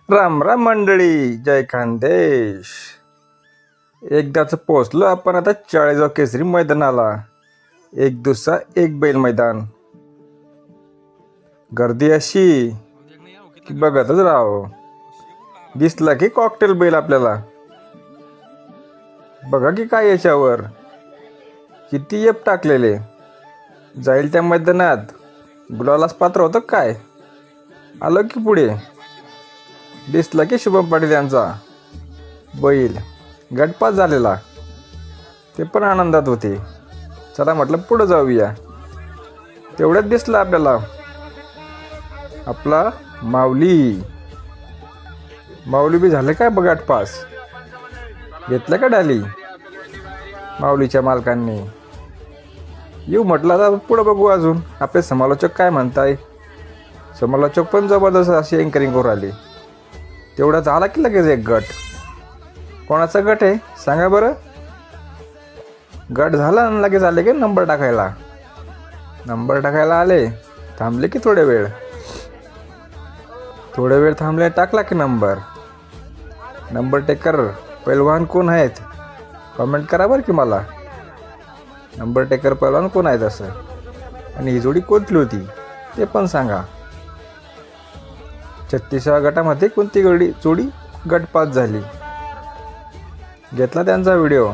राम राम मंडळी, जय खानदेश. एकदाच पोहोचलो आपण आता चाळीसगाव केसरी मैदानाला. एक दुसरा एक बैल मैदान. गर्दी अशी की बघतच राहो. दिसला की कॉकटेल बैल आपल्याला. बघा की काय याच्यावर किती येप टाकलेले. जाईल त्या मैदानात गुलालाच पात्र होतं काय. आलो की पुढे दिसला की शुभम पाटील यांचा बैल गटपास झालेला. ते पण आनंदात होते. चला म्हटलं पुढं जाऊया. तेवढ्यात दिसला आपल्याला आपला माऊली. माऊली बी झाले काय बघ गटपास. घेतलं का डाली माऊलीच्या मालकांनी. येऊ म्हटलं आता पुढं बघू अजून आपले समालोचक काय म्हणताय. समालोचक पण जबरदस्त अशी एंकरिंग करून आली. तेवढा झाला की लगेच एक गट. कोणाचा गट आहे सांगा बरं. गट झाला आणि लगेच आले की नंबर टाकायला. नंबर टाकायला आले. थांबले की थोडे वेळ थांबले. टाकला की नंबर टेकर पैलवान कोण आहेत कमेंट करा बरं की मला. नंबर टेकर पैलवान कोण आहेत असं. आणि ही जोडी कोणती होती ते पण सांगा. 36व्या गटामध्ये कोणती जोडी गटपास झाली. घेतला त्यांचा व्हिडिओ.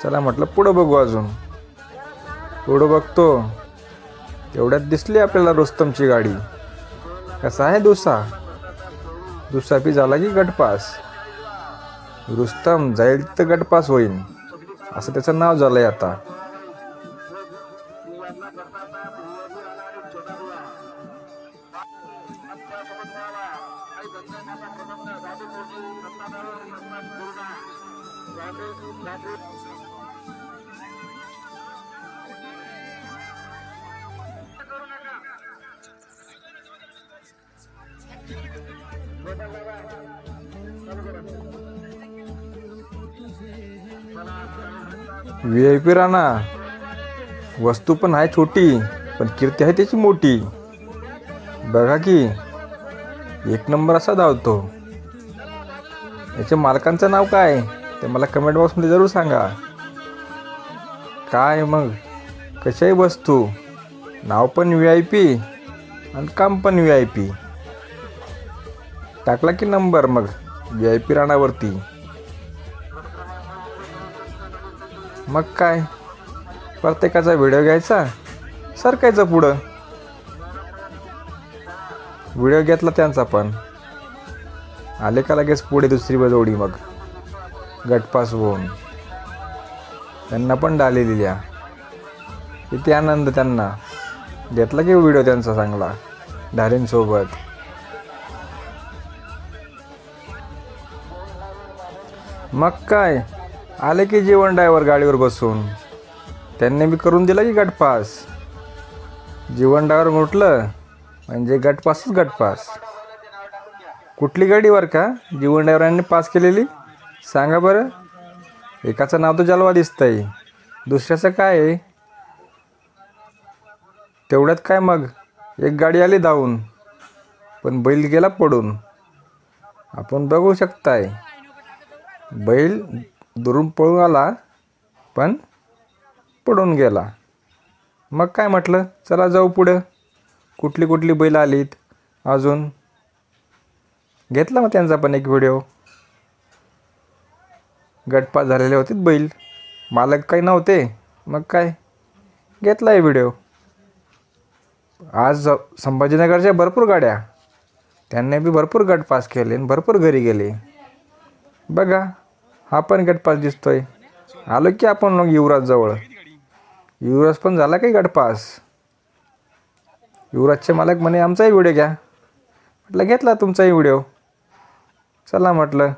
चला म्हटलं पुढं बघू अजून. पुढं बघतो तेवढ्यात दिसली आपल्याला रुस्तमची गाडी. कसा आहे दुसरा झाला की गटपास. रुस्तम जाईल तर गटपास होईल असं त्याचं नाव झालंय आता. VIP राणा. वस्तू पण आहे छोटी पण कीर्ती आहे त्याची मोठी. बघा की एक नंबर असा धावतो. याच्या मालकांचं नाव काय ते मला कमेंट बॉक्समध्ये जरूर सांगा. काय मग कशाही वस्तू. नाव पण VIP आणि काम पण VIP. टाकला की नंबर मग VIP राणावरती. मग काय प्रत्येकाचा व्हिडिओ घ्यायचा सरकायचं पुढं. व्हिडिओ घेतला त्यांचा पण. आले का लगेच पुढे दुसरी जोडी मग गटपास होऊन. त्यांना पण डाली दिल्या. किती आनंद त्यांना. घेतला की व्हिडिओ त्यांचा चांगला डालींसोबत. मग काय आले की जीवन ड्रायव्हर गाडीवर बसून. त्यांनी बी करून दिला की गटपास. जीवन ड्रायव्हर म्हटलं म्हणजे गटपास. कुठली गाडीवर का जीवन ड्रायव्हरांनी पास केलेली सांगा बरं. एकाचं नाव तर जलवा दिसतंय. दुसऱ्याचं काय आहे. तेवढ्यात काय मग एक गाडी आली धावून पण बैल गेला पडून. आपण बघू शकताय बैल दुरून पळून आला पण पडून गेला. मग काय म्हटलं चला जाऊ पुढं. कुठली बैल आलीत अजून. घेतला मग त्यांचा पण एक व्हिडिओ. गटपास झालेले होते बैल. मालक काही नव्हते मग काय घेतला आहे व्हिडिओ. आज संभाजीनगरच्या भरपूर गाड्या. त्यांनी बी भरपूर गटपास केले आणि भरपूर घरी गेले. बघा हा पण गटपास दिसतोय. आलो की आपण मग युवराज जवळ. युवराज पण झाला काही गटपास. युवराजचे मालक म्हणे आमचाही व्हिडिओ घ्या. म्हटलं घेतला तुमचाही व्हिडिओ. चला म्हटलं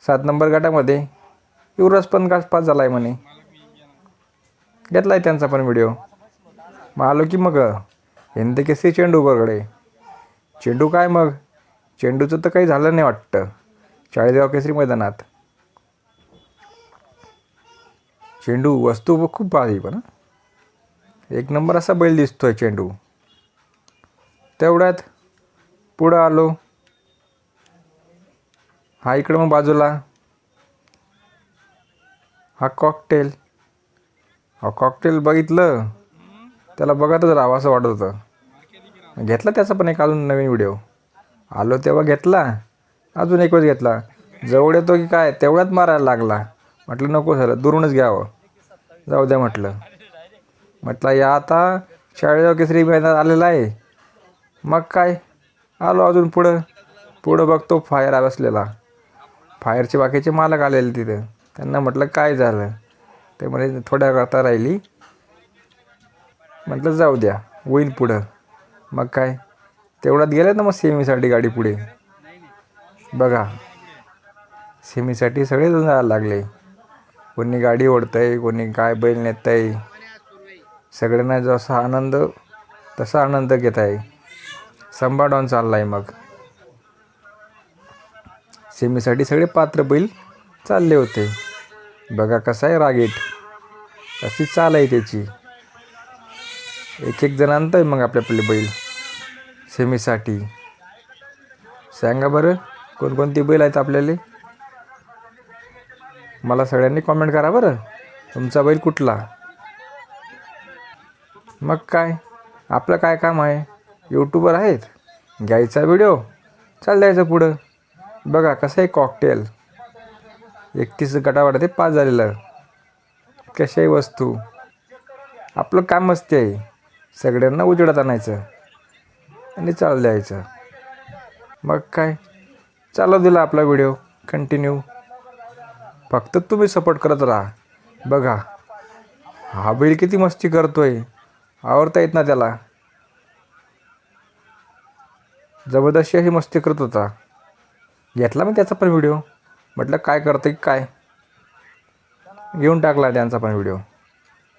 7 नंबर गटामध्ये युवराज पण गटपास झाला आहे म्हणे. घेतला आहे त्यांचा पण व्हिडिओ. मग आलो की मग हिंद केसरी चेंडूकडे. चेंडू काय मग चेंडूचं तर काही झालं नाही वाटतं चाळीसगाव केसरी मैदानात. चेंडू वस्तू खूप भारी पण एक नंबर असा बैल दिसतोय चेंडू. तेवढ्यात पुढं आलो. हा इकडं मग बाजूला हा कॉकटेल. हा कॉकटेल बघितलं त्याला बघतच राहावं असं वाटत होतं. घेतला त्याचा पण एक अजून नवीन व्हिडिओ. आलो तेव्हा घेतला, अजून एक वेळेस घेतला. जवळ येतो की काय तेवढ्यात मारायला लागला. म्हटलं नको सर, दुरूनच घ्यावं, जाऊ द्या म्हटलं. म्हटलं या आता शाळेजवळ केसरी मैदान आलेला आहे. मग काय आलो अजून पुढं पुढं बघतो फायर बसलेला. फायरचे बाकीचे मालक आलेले तिथं. त्यांना म्हटलं काय झालं, ते म्हणे थोड्या करता राहिली. म्हटलं जाऊ द्या, होईल पुढं. मग काय तेवढ्यात गेले ना मग सेमीसाठी गाडी पुढे. बघा सेमीसाठी सगळेजण जायला लागले. कोणी गाडी ओढतंय, कोणी काय बैल नेत आहे. सगळ्यांना जसा आनंद तसा आनंद घेत आहे. संभाडून चालला आहे. मग सेमीसाठी सगळे पात्र बैल चालले होते. बघा कसा आहे रागीट, कशी चाल आहे त्याची. एक एक जण आणतंय मग आपले बैल सेमीसाठी. सांगा बरं कोणकोणती बैल आहेत आपल्याला. मला सगळ्यांनी कॉमेंट करा बरं, तुमचा बैल कुठला. मग काय आपलं काय काम आहे, यूट्यूबर आहेत, घ्यायचा व्हिडिओ चाल द्यायचं पुढं. बघा कसं आहे कॉकटेल, 31 गटावर ते 5 झालेलं. कशाही वस्तू, आपलं काम मस्ती आहे, सगळ्यांना उजेडात आणायचं आणि चाल द्यायचं. मग काय चालू दिला आपला व्हिडिओ कंटिन्यू. फक्त तुम्ही सपोर्ट करत राहा. बघा हा बैल किती मस्ती करतोय, आवडता येत ना त्याला. जबरदस्ती अशी मस्ती करत होता. घेतला मी त्याचा पण व्हिडिओ. म्हटलं काय करते काय, घेऊन टाकला त्यांचा पण व्हिडिओ.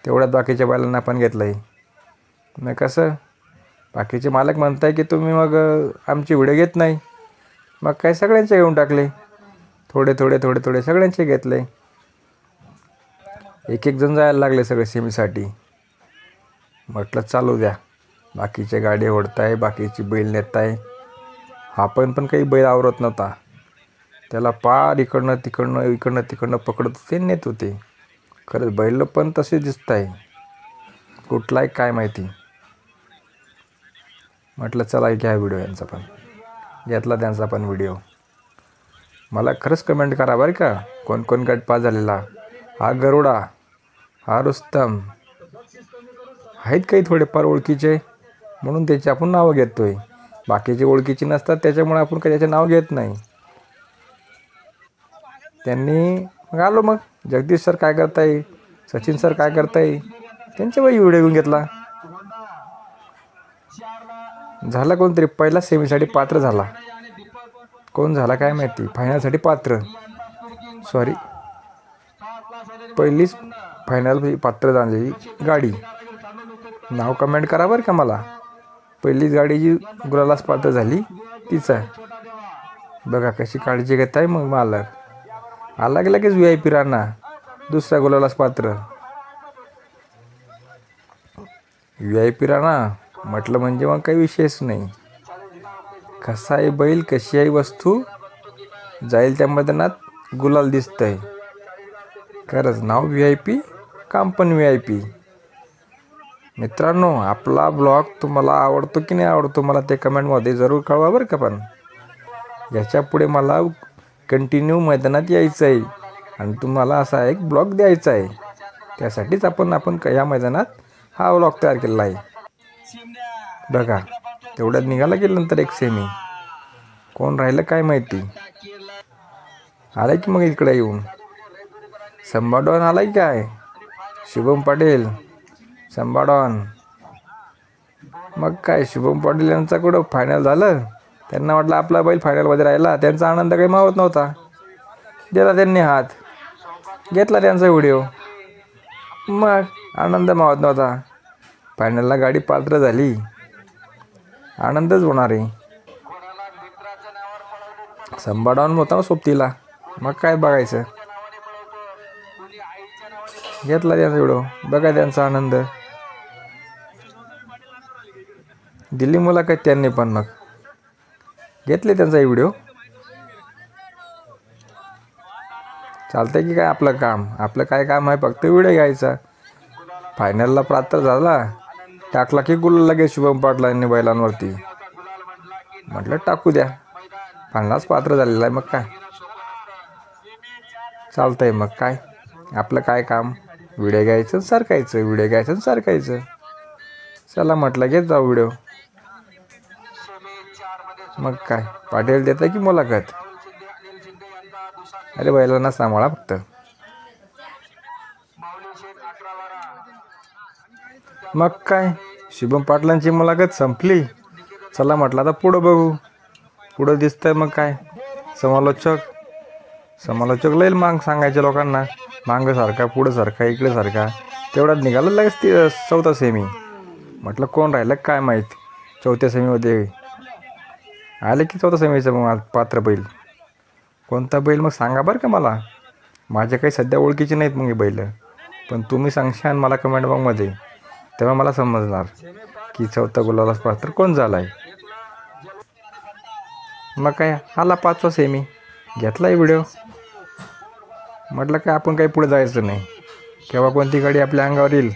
तेवढ्यात बाकीच्या बैलांना पण घेतलं आहे. मग कसं बाकीचे मालक म्हणताय की तुम्ही मग आमची व्हिडिओ घेत नाही. मग काय सगळ्यांचे घेऊन टाकले, थोडे थोडे थोडे थोडे सगळ्यांचे घेतले. एक एक जण जायला लागले सगळे सेमीसाठी. म्हटलं चालू द्या, बाकीचे गाडी ओढताय, बाकीची बैल नेताय. हा पण काही बैल आवरत नव्हता. त्याला पार इकडनं तिकडनं पकडत होते, नेत होते. खरंच बैल पण तसे दिसत आहे, कुठला आहे काय माहिती. म्हटलं चला घ्या व्हिडिओ यांचा पण. घेतला त्यांचा पण व्हिडिओ. मला खरंच कमेंट करा बरं का, कोण कोण गट पास झालेला. हा गरुडा, हा रुस्तम, आहेत काही थोडेफार ओळखीचे म्हणून त्याची आपण नावं घेतोय. बाकीचे ओळखीचे नसतात त्याच्यामुळे आपण काही त्याचे नाव घेत नाही. त्यांनी मग आलो मग जगदीश सर काय करताय, सचिन सर काय करताय, त्यांच्या बाई व्हिडिओ घेऊन घेतला. झाला कोणतरी पहिला सेमीसाठी पात्र झाला. कोण झाला काय माहिती, फायनलसाठी पात्र. सॉरी, पहिलीच फायनल पात्र झालेली गाडी. नाव कमेंट करा बरं का मला. पहिलीच गाडी जी गुलालास पात्र झाली तीच आहे. बघा कशी काळजी घेत आहे मग मालक. आला की लगेच VIP राणा दुसऱ्या गुलालास पात्र. VIP राणा म्हटलं म्हणजे मग काही विषयच नाही. कसा आहे बैल, कशी आहे वस्तू, जाईल त्या मैदानात गुलाल दिसतंय. खरंच नाव VIP, काम पण VIP. मित्रांनो आपला ब्लॉग तुम्हाला आवडतो की नाही आवडतो मला ते कमेंटमध्ये जरूर कळवा बरं का. पण याच्या पुढे मला कंटिन्यू मैदानात यायचं आहे आणि तुम्हाला असा एक ब्लॉग द्यायचा आहे. त्यासाठीच आपण या मैदानात हा ब्लॉग तयार केलेला आहे. बघा तेवढ्यात निघाला की नंतर एक सेमी. कोण राहिलं काय माहिती. आलाय की मग इकडे येऊन संभाडून आलाय काय, शुभम पाटील संभाडून. मग काय शुभम पाटील यांचा कुठं फायनल झालं. त्यांना वाटलं आपला बैल फायनलमध्ये राहिला, त्यांचा आनंद काही मावत नव्हता. दिला त्यांनी हात, घेतला त्यांचा व्हिडिओ. मग आनंद मावत नव्हता. फायनलला गाडी पात्र झाली, आनंदच होणार आहे. संभाडून होता ना सोबतीला, मग काय बघायचं. घेतला त्यांचा व्हिडिओ, बघा त्यांचा आनंद. दिल्ली मुलाखत त्यांनी पण मग घेतले त्यांचा व्हिडिओ. चालतंय की काय आपलं काय काम आहे, फक्त व्हिडिओ घ्यायचा. फायनलला पात्र झाला, टाकला की गुलाल लगेच शुभम पाटलांनी बैलांवरती. म्हटलं टाकू द्या, फायनललाच पात्र झालेला आहे, मग काय चालतंय. मग काय आपलं काय काम, व्हिडिओ घ्यायचं सरकायचं. चला म्हटलं घेत जाऊ व्हिडिओ. मग काय पाटील देतं की मुलाखत. अरे बैलांना सांभाळा फक्त. मग काय शुभम पाटलांची मुलाखत संपली. चला म्हटलं आता पुढं बघू. पुढं दिसतंय मग काय समालोचक लईल मांग सांगायचे लोकांना, मागं सारखा पुढं सारखा इकडे सारखा. तेवढ्यात निघालं लगेच ती चौथा सेमी. म्हटलं कोण राहिलं काय माहीत. चौथ्या सेमीमध्ये आले की चौथा सेमीचं मग पात्र बैल कोणता बैल मग सांगा बरं का मला. माझ्या काही सध्या ओळखीचे नाहीत मग हे बैल, पण तुम्ही सांगशान मला कमेंट बॉक्समध्ये, तेव्हा मला समजणार की चौथा गुलालाच पात्र कोण झाला आहे. मग काय आला 5वा सेमी, घेतला व्हिडिओ. म्हटलं काय आपण काही पुढे जायचं नाही, केव्हा कोणती गाडी आपल्या अंगावर येईल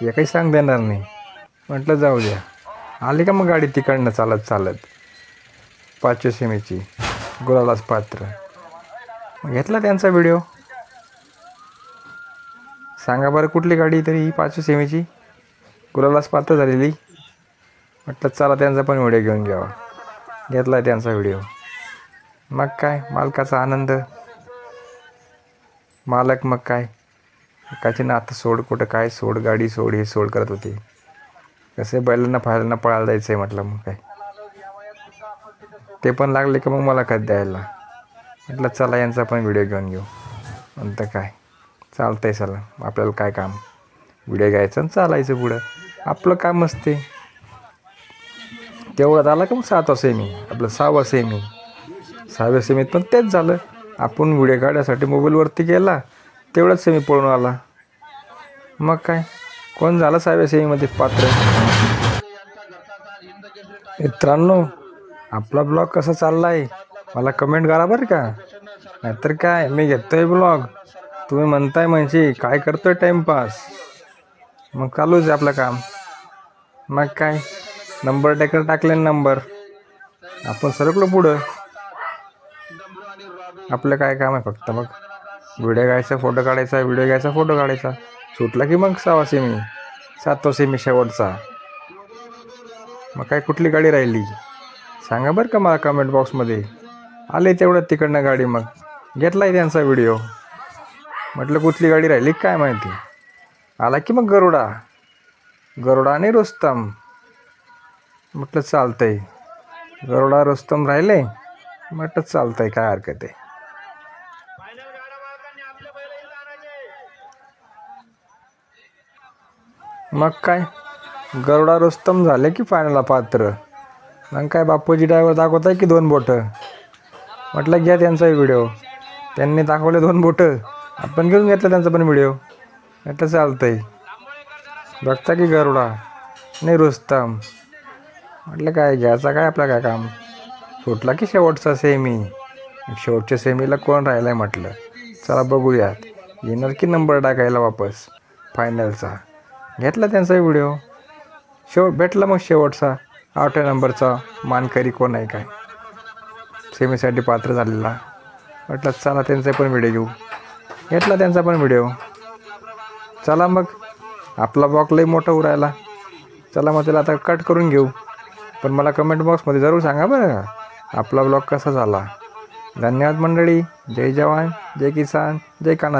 हे काही सांग देणार नाही. म्हटलं जाऊ द्या. आली का मग गाडी तिकडनं चालत 5व्या सेमीची गुलालाच पात्र. मग घेतला त्यांचा व्हिडिओ. सांगा बरं कुठली गाडी तरी ही 5व्या सेमीची गुलालाच पात्र झालेली. म्हटलं चला त्यांचा पण व्हिडिओ घेऊन घ्यावा. घेतला त्यांचा व्हिडिओ. मग काय मालकाचा आनंद. मालक मग काय एकाचे ना आता सोड, कुठं काय सोड, गाडी सोड, हे सोड करत होते. कसे बैलांना पळायला जायचं आहे. म्हटलं मग काय ते पण लागले की मग मला कधी द्यायला. म्हटलं चला यांचा पण व्हिडिओ घेऊन घेऊ. नंतर काय चालतंय. चला आपल्याला काय काम, व्हिडिओ घ्यायचं आणि चालायचं पुढं. आपलं काम असते. तेवढ्यात आला का मग 7वा सेमी, आपलं 6वा सेमी. 6व्या सेमीत पण तेच झालं. आपण व्हिडिओ काढण्यासाठी मोबाईलवरती गेला, तेवढाच सेमी पळून आला. मग काय कोण झालं 6व्या सेमीमध्ये पात्र. मित्रांनो आपला ब्लॉग कसा चालला आहे मला कमेंट करा बरं का. नाहीतर काय मी घेतोय ब्लॉग, तुम्ही म्हणताय म्हणजे काय करतोय टाईमपास. मग चालूच आहे आपलं काम. मग काय नंबर टेकर टाकले नंबर, आपण सरकलो पुढं. आपलं काय काम आहे फक्त मग व्हिडिओ घ्यायचा, फोटो काढायचा, सुटला की मग 6वा सेमी, 7वा सेमी शेवटचा. मग काय कुठली गाडी राहिली सांगा बरं का मला कमेंट बॉक्समध्ये. आले तेवढं तिकडनं गाडी, मग घेतलाय त्यांचा व्हिडिओ. म्हटलं कुठली गाडी राहिली काय माहिती. आला की मग गरुडा आणि रुस्तम. म्हटलं चालतंय, गरुडा रुस्तम राहिले. म्हटलं चालतंय, काय हरकत आहे. मग काय गरुडा रुस्तम झाले की फायनलला पात्र. मग काय बापूजी ड्रायव्हर दाखवत आहे की 2 बोटं. म्हटलं घ्या त्यांचाही व्हिडिओ. त्यांनी दाखवले 2 बोटं, आपण घेऊन घेतलं त्यांचा पण व्हिडिओ. म्हटलं चालतंय. बघता की गरुडा नाही रुस्तम. म्हटलं काय घ्यायचा काय आपलं काय काम. सुटला की शेवटचा सेमी. शेवटच्या सेमीला कोण राहिलं आहे म्हटलं चला बघूयात, येणार की नंबर टाकायला वापस फायनलचा. घेतला त्यांचा व्हिडिओ. भेटला मग शेवटचा 8व्या नंबरचा मानकरी कोण आहे काय, सेमीसाठी पात्र झालेला. म्हटलं चला त्यांचा पण व्हिडिओ घेऊ. घेतला त्यांचा पण व्हिडिओ. चला मग आपला ब्लॉग लई मोठा उरायला. चला मग त्याला आता कट करून घेऊ. पण मला कमेंट बॉक्समध्ये जरूर सांगा बरं आपला ब्लॉग कसा झाला. धन्यवाद मंडळी. जय जवान, जय किसान, जय कान्हा.